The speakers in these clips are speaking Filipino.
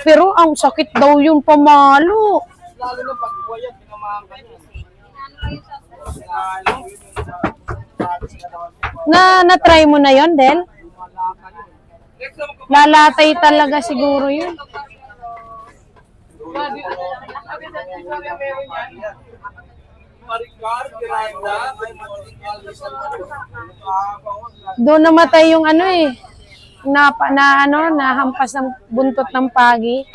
Pero ang sakit daw yung pamalo. Lalo na pag buhay yan, pinamahan ka niya. Na-try mo na yon, Del? Lalatay talaga siguro yun. Doon namatay yung ano eh. Nahampas ng buntot ng pagi.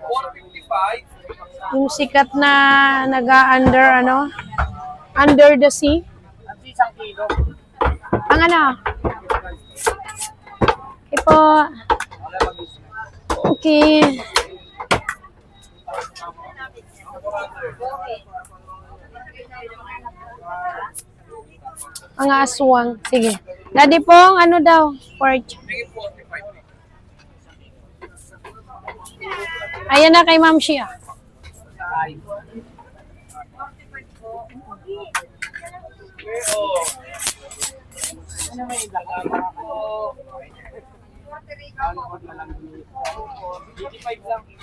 455. Yung sikat na under under the sea. At 1 kilo. Ang ano? Okay po. Okay. Ang aswang. Sige. Daddy pong, ano daw? Porch. Ayan na kay Ma'am Shia.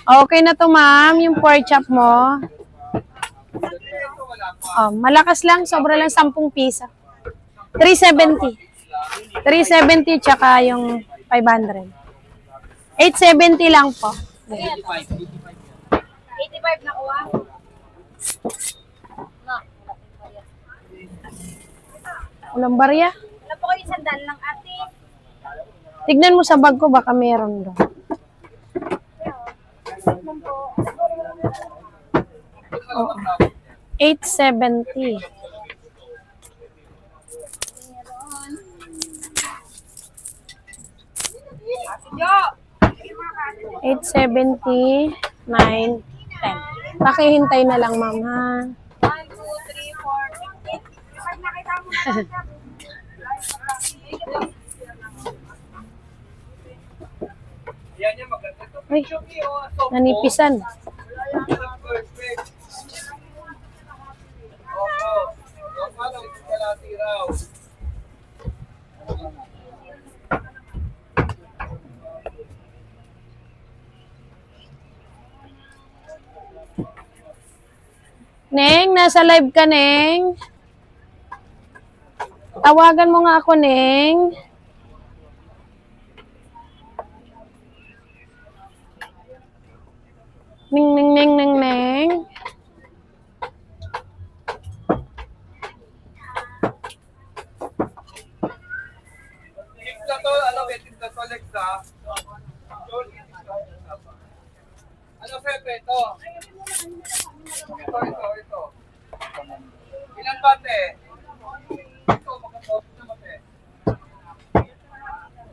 Okay na to, ma'am. Yung pork chop mo. Oh, malakas lang. Sobra lang 10 piso. 370. 370 tsaka yung 500. 870 lang po. 85 na kuha. Walang barya. Wala po kayo sandal lang, ate. Tignan mo sa bag ko, baka meron doon. Oh. 870. $870, 9, 10. Pakihintay na lang, ma'am, ha? 1, 2, 3, 4, 5. Pag nakita mo na. Yan yung maganda. Ay, nanipisan. Perfect. Opo. Yung ano, ito kalati raw. Neng, nasa live ka, Neng. Tawagan mo nga ako, Neng. Neng, neng, neng, neng, neng. Ito to, ano, ito to, Lexa. Ano, Pepe, ito? Ito. Ilan bate? Ito, magkakot na bate.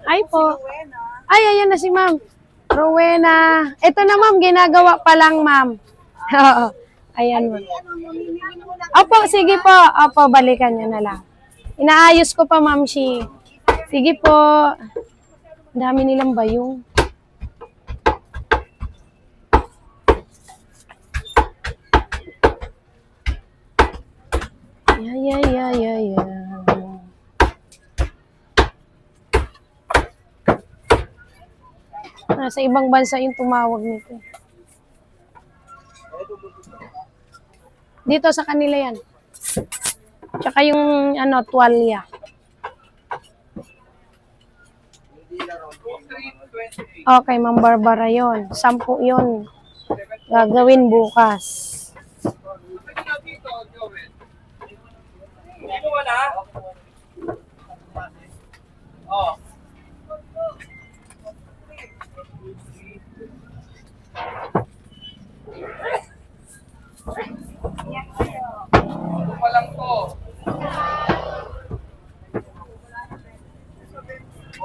Ay po. Ay, ayan na si ma'am. Rowena. Ito na, ma'am. Ginagawa pa lang, ma'am. Oo. Ayan, ma'am. Opo, sige po. Opo, balikan nyo na lang. Inaayos ko pa, ma'am, si. Sige po. Ang dami nilang bayong. Yeah. Nasa ibang bansa yung tumawag nito. Dito sa kanila yan. Tsaka yung tuwalya. Okay, Ma'am Barbara yon. 10 yon. Gagawin bukas. Hindi mo wala? Oh. Ito pa lang to.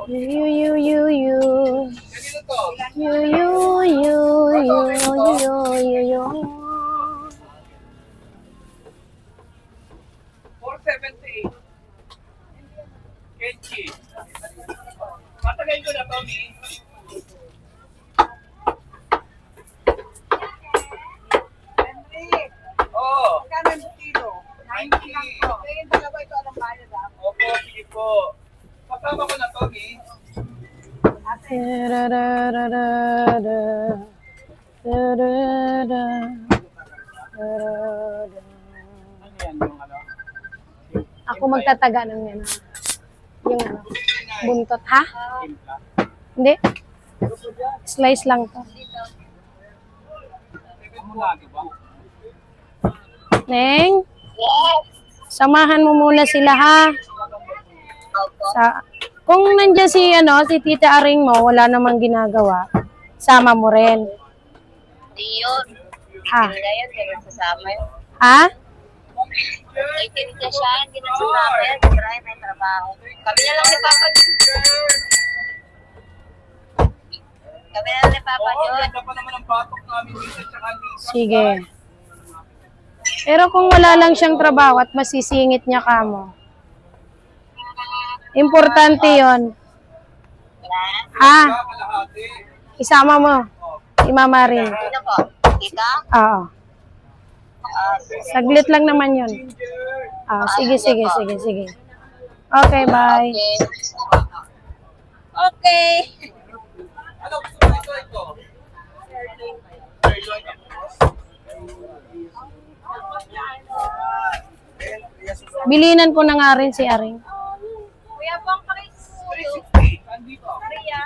You. Kanino to? You. 478. Kenchi. Patagay ko na, Tommy. Oo. Magkano yung kilo? 90 lang po. Kaya yung dalawa ito, anong bayad ah? Opo, sige po. Kasama ko na, Tommy. At Ako magtataga ng yan. Yung ano, buntot, ha? Hindi. Slice lang to. Neng, samahan mo muna sila, ha? Kung nandiyan si, si Tita Aring mo, wala namang ginagawa, sama mo rin. Hindi yun. Ha? Hindi na yun, hindi na sasama yun. Ha? May tinita siya, hindi na sasama yun. Try, may trabaho. Kami na lang ni Papa. Kami na lang ni Papa Oo, yun. ganda pa naman ang batok namin dito tsaka dito. Sige. Pero kung wala lang siyang trabaho at masisingit niya kamo, importante yon. Ha? Kalahati. Isama mo. Si Mama rin. Sino po? Ika? Oo. Saglit lang naman yun. Sige. Okay, bye. Okay. Ano gusto mo ito? Bilinan ko na nga rin si Aring. Kuya Pong, pakisuyo. 360. Andito. Priya.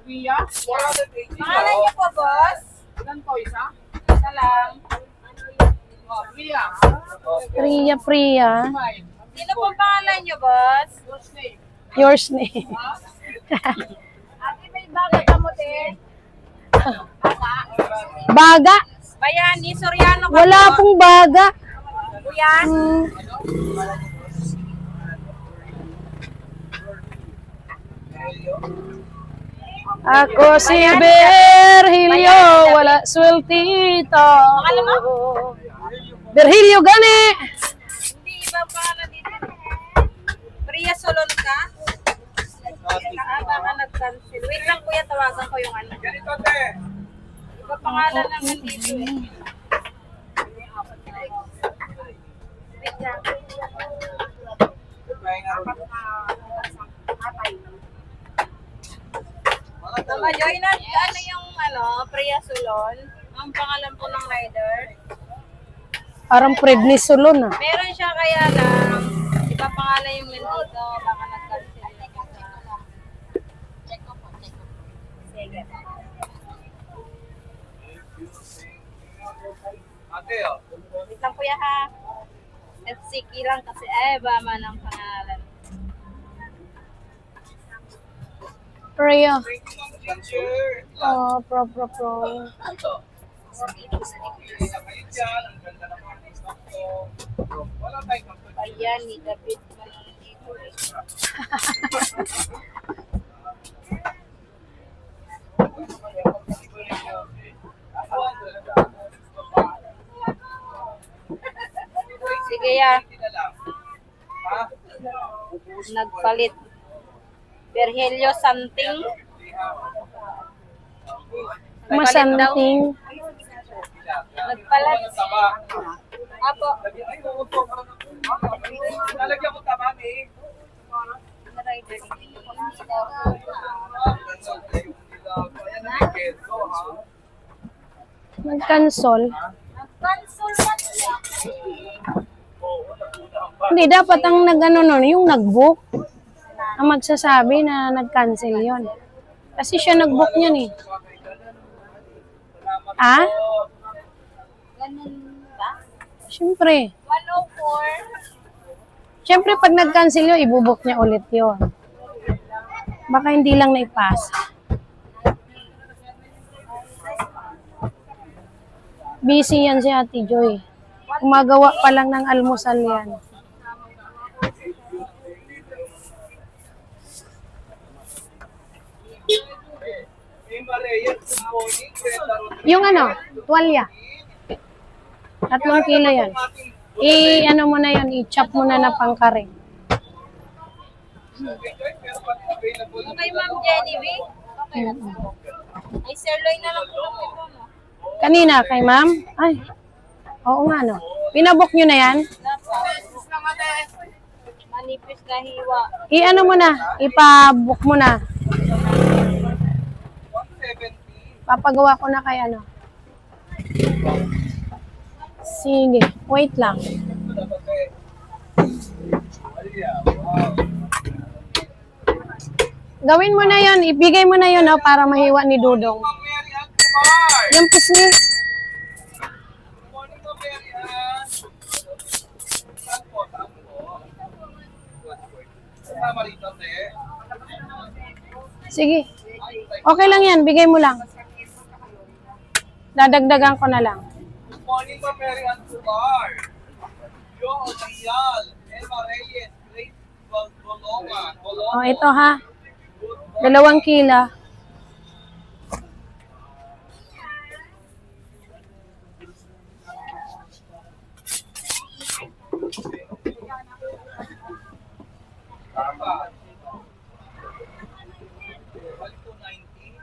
Priya? 480. Pangalan niyo po, boss? Ilan po? Isa? Isa lang. Oh, Priya. Priya. Fine. Sino po pangalan niyo, boss? First name. Yours name. Ate, may baga ka mo, te. Baga. Bayani, Soriano ka Wala po. pong baga. Kuya? Ako si Virgilio, wala sweltito. Virgilio gani. Hindi, ibang pangalan dito. Priya Solon ka? Baka nag-cancel. Wait lang, kuya, tawagan ko yung ano. Ganito, te. Iba pangalan naman dito eh. Wait lang. Mama Joy, ano yung Priya Solon? Ang pangalan po ng rider. Parang prednisolon ah. Meron siya kaya lang, iba pangalan yung nandito, baka nag-cancel. Check ko po. Sige. Ate, oh. Wait lang kuya ha. FCK lang kasi, ba man ang pangalan. Priya. Ginger. Oh, pro. Ito. Isa kayo dyan. Ang ganda ng mga stock ko. Wala tayong kapatid. Ayan, ni David Manang dito eh. Sige ya, Ha? nagpalit. Virgilio something. Masanting. Nagpalit. Apo. Nalagyan ko tamami. Rider. Nag-cancel. Nag-cancel na siya. Hindi, dapat ang yung nag-book. Ang magsasabi na nag-cancel yon. Kasi siya nag-book niyan eh. Ah? Ganun ba? Siyempre. 104. Siyempre, pag nag-cancel yun, ibubook niya ulit yon. Baka hindi lang naipasa. Busy yan si Ate Joy. Gumagawa pa lang ng almusal yan. Yung tuwalya. 3 kilo yan. Mo na yan, i-chop mo na na pangkare. Okay, Ma'am Jenny B. Okay. Ay, sirloin na lang po ito, no? Kanina, kay ma'am? Ay, oo nga, no. Pinabook nyo na yan? Manipis na hiwa. Mo na, ipabook mo na. Papagawa ko na kay ano. Sige, wait lang. Gawin mo na yon, ibigay mo na yon oh, para mahiwa ni Dudong. Ma'am Mary Ann Kumar! Yung pusni. Morning, Ma'am Mary Ann! Saan po? Saan po? Kasama rito, te. Sige. Okay lang yan, bigay mo lang. Dadagdagan ko na lang. Good morning, Ma'am Mary Ann Kumar! Yo, Dayal, Emma Reyes, Grace Bolonga, Oh, ito ha. 2 kila. Tama. 190,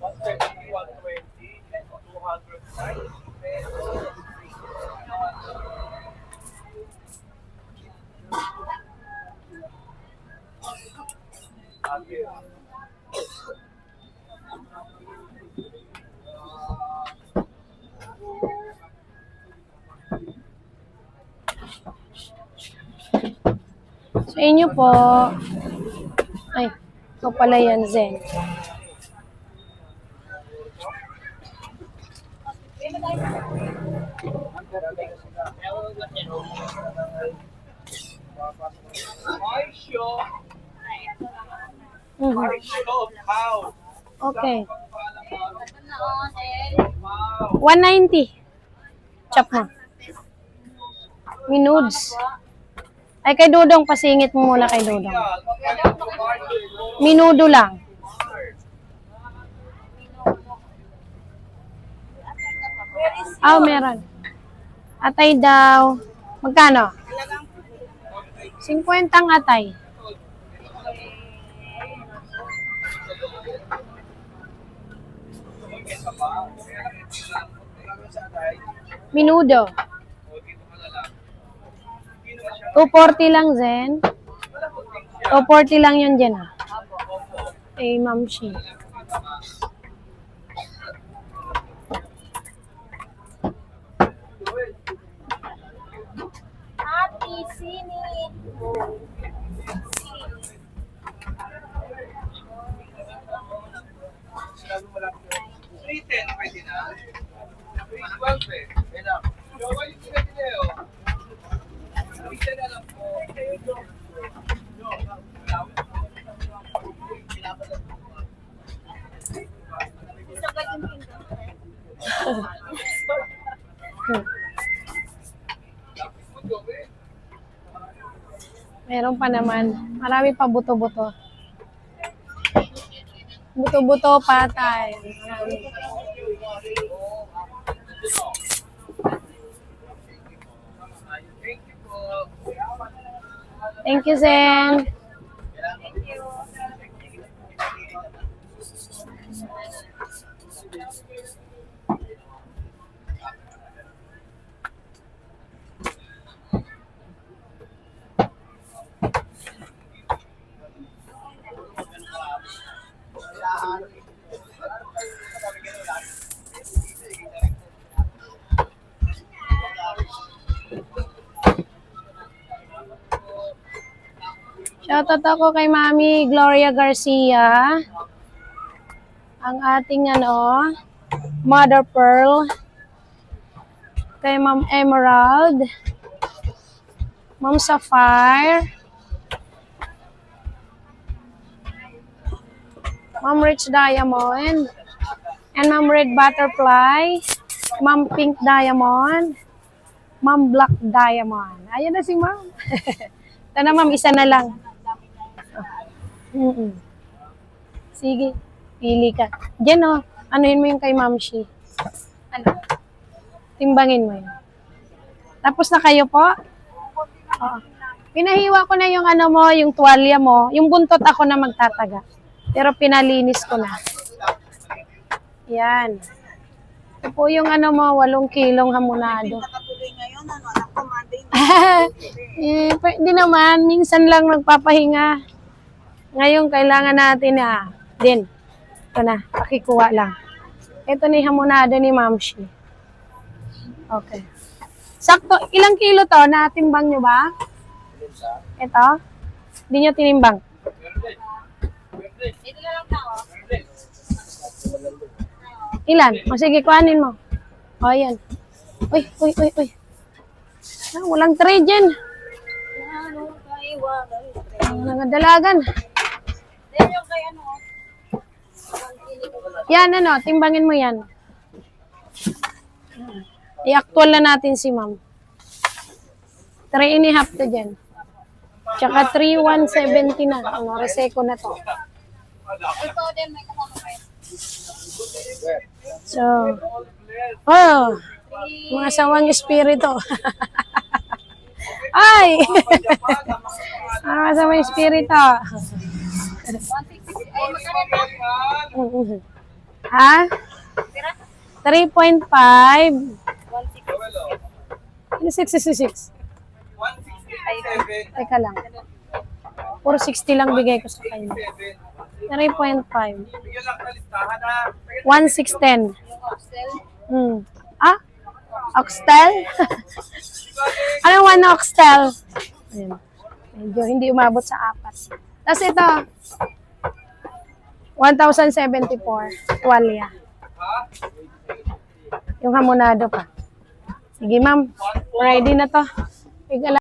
170, 120, 290 pesos. Sa inyo po. Ay, ito pala yan, Zen. My show, Mhm. my show, how? Okay. Wow. 190. Chop mo. Minudes. Ay, kay Dudong, pasingit mo muna kay Dudong. Minudo lang. Ah, meron. Atay daw. Magkano? 50 ang atay. Minudo. 240 lang, Zen. 240 lang yun dyan, ah. Eh, Ma'am Shi. Happy Sinit. Three ten pwede na. 312 eh. Kaya Jowa yung pinagili oh. 310 na lang po. Meron pa naman. Marami pa buto-buto. Buto-buto, patay. Marami. Thank you po. Thank you, Zen. Shoutout ako kay Mami Gloria Garcia. Ang ating Mother Pearl. Kay Ma'am Emerald. Ma'am Sapphire. Ma'am Rich Diamond. And Ma'am Red Butterfly. Ma'am Pink Diamond. Ma'am Black Diamond. Ayan na si Ma'am. Ito na, Ma'am, isa na lang. Sige, pili ka. Diyan anuhin mo yung kay Ma'am Shi. Ano? Timbangin mo yun. Tapos na kayo po? Oo. Pinahiwa ko na yung yung tuwalya mo. Yung buntot ako na magtataga. Pero pinalinis ko na. Yan. Ito po yung 8 kilong hamonado. Nakatuloy ngayon, anak ko, Monday Hindi naman, minsan lang nagpapahinga. Ngayon, kailangan natin din. Ito na, pakikuha lang. Ito na yung hamonada ni Ma'am Shi. Okay. Sakto, ilang kilo to? Natimbang nyo ba? Ito? Hindi nyo tinimbang. Dito na lang tao. Ilan? O sige, kuhanin mo. O, yan. Uy. Ah, walang tray dyan. Ano kayo? Nangadalagan. Then yung kay ano? Yan, timbangin mo yan. I-actual na natin si ma'am. 3.5 to dyan. Tsaka 3,170 na. Reseco na to. Ito din may kasama kayo. So, oh, mga sawang espiritu. Ay! Mga sawang espiritu. 160. Ay, magkano na? Ha? 3.5. 66. 167. Teka lang. Puro 60 lang bigay ko sa kanya. 3.5. Bigyan lang sa listahan ha. 1,610. Yung hostel. Ah? Oxtel? Anong one oxtel? Ayan. Medyo hindi umabot sa 4. Tapos ito, 1,074. Tuwalya. Yung hamonado pa. Sige ma'am, ready na to.